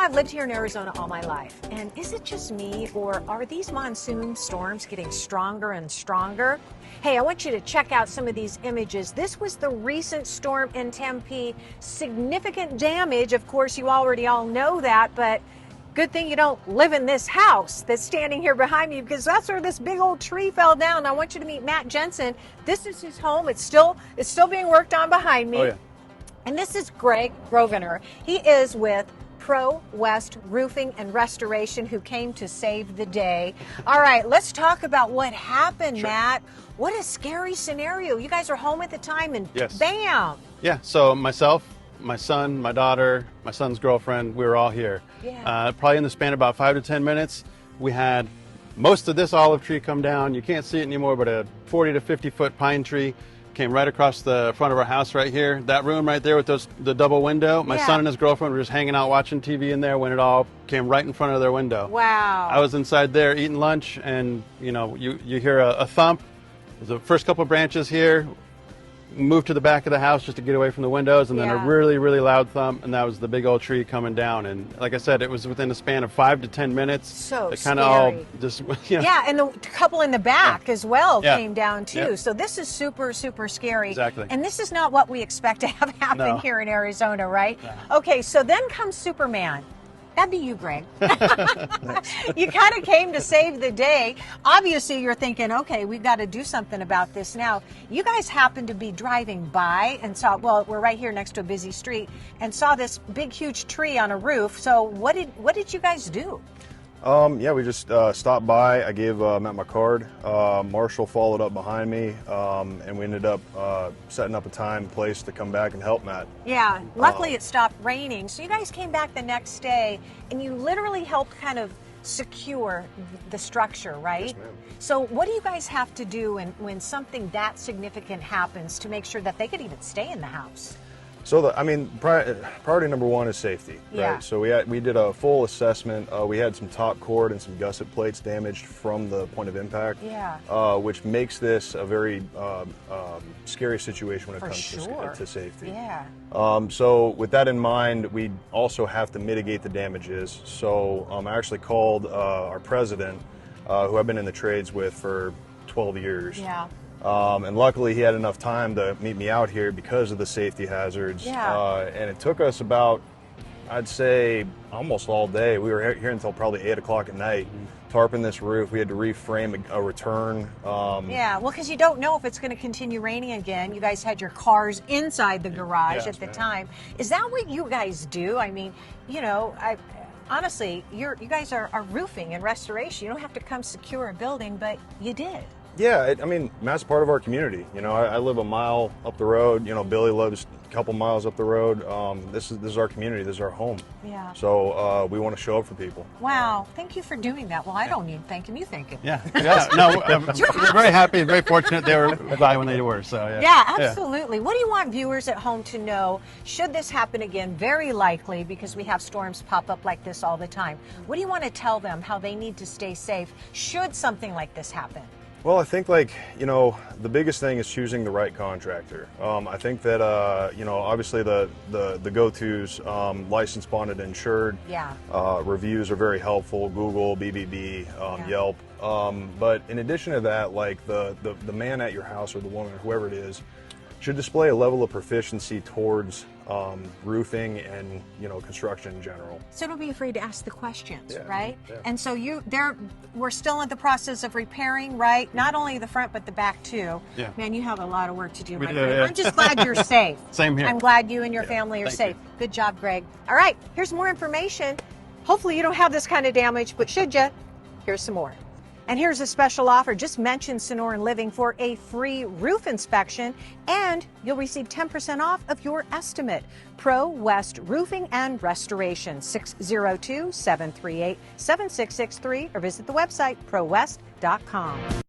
I've lived here in Arizona all my life, and is it just me, or are these monsoon storms getting stronger and stronger? Hey, I want you to check out some of these images. This was the recent storm in Tempe. Significant damage, of course, you already all know that, but good thing you don't live in this house that's standing here behind me, because that's where this big old tree fell down. I want you to meet Matt Jensen. This is his home. It's still being worked on behind me. Oh, yeah. And this is Greg Grosvenor. He is with Prowest Roofing and Restoration, who came to save the day. All right, let's talk about what happened, Sure. Matt. What a scary scenario. You guys are home at the time and Yes. bam. Yeah, so myself, my son, my daughter, my son's girlfriend, we were all here. Yeah. Probably in the span of about 5 to 10 minutes, we had most of this olive tree come down. You can't see it anymore, but a 40 to 50 foot pine tree came right across the front of our house right here. That room right there with the double window, my Yeah. son and his girlfriend were just hanging out watching TV in there when it all came right in front of their window. Wow. I was inside there eating lunch, and you hear a thump. The first couple of branches here, moved to the back of the house just to get away from the windows, and then Yeah. a really, really loud thump, and that was the big old tree coming down. And like I said, it was within a span of 5 to 10 minutes. So it kind of all scary. just Yeah, and the couple in the back as well Yeah. came down too. Yeah. So this is super, super scary. Exactly. And this is not what we expect to have happen No. here in Arizona, right? No. Okay, so then comes Superman. That'd be you, Greg. You kind of came to save the day. Obviously, you're thinking, okay, we've got to do something about this now. You guys happened to be driving by and saw, well, we're right here next to a busy street, and saw this big, huge tree on a roof. So what did you guys do? Yeah, we just stopped by. I gave Matt my card. Marshall followed up behind me, and we ended up setting up a time, place to come back and help Matt. Yeah, luckily it stopped raining. So you guys came back the next day and you literally helped kind of secure the structure, right? Yes, ma'am. So what do you guys have to do when something that significant happens to make sure that they could even stay in the house? So, priority number one is safety, Yeah. right? So we did a full assessment. We had some top cord and some gusset plates damaged from the point of impact, Yeah. which makes this a very scary situation when it For comes sure. to safety. Yeah. So with that in mind, we also have to mitigate the damages. So I actually called our president, who I've been in the trades with for 12 years. Yeah. And luckily he had enough time to meet me out here because of the safety hazards. Yeah. And it took us about, I'd say, almost all day. We were here until probably 8 o'clock at night, tarping this roof. We had to reframe a return. Yeah, well, because you don't know if it's going to continue raining again. You guys had your cars inside the garage Yes, at the ma'am. time. Is that what you guys do? I mean, honestly, you guys are roofing and restoration. You don't have to come secure a building, but you did. Yeah, Matt's part of our community. I live a mile up the road. Billy lives a couple miles up the road. This is our community. This is our home. Yeah. So we want to show up for people. Wow, thank you for doing that. Well, I don't need thanking you, thank you. Yeah. No, we're very happy, very fortunate they were by when they were. So yeah. Yeah, absolutely. What do you want viewers at home to know should this happen again? Very likely, because we have storms pop up like this all the time. What do you want to tell them how they need to stay safe should something like this happen? Well, I think the biggest thing is choosing the right contractor. I think that obviously the go-tos, licensed, bonded, insured. Yeah. Reviews are very helpful. Google, BBB, Yeah. Yelp. But in addition to that, like the man at your house or the woman or whoever it is should display a level of proficiency towards roofing and construction in general. So don't be afraid to ask the questions, Yeah, right? yeah. And so we're still in the process of repairing, right? Not only the front, but the back too. Yeah. Man, you have a lot of work to do, We my do, friend. yeah. I'm just glad you're safe. Same here. I'm glad you and your family are Thank safe. Good job, Greg. All right, here's more information. Hopefully you don't have this kind of damage, but should you, here's some more. And here's a special offer. Just mention Sonoran Living for a free roof inspection, and you'll receive 10% off of your estimate. Prowest Roofing and Restoration, 602-738-7663, or visit the website prowest.com.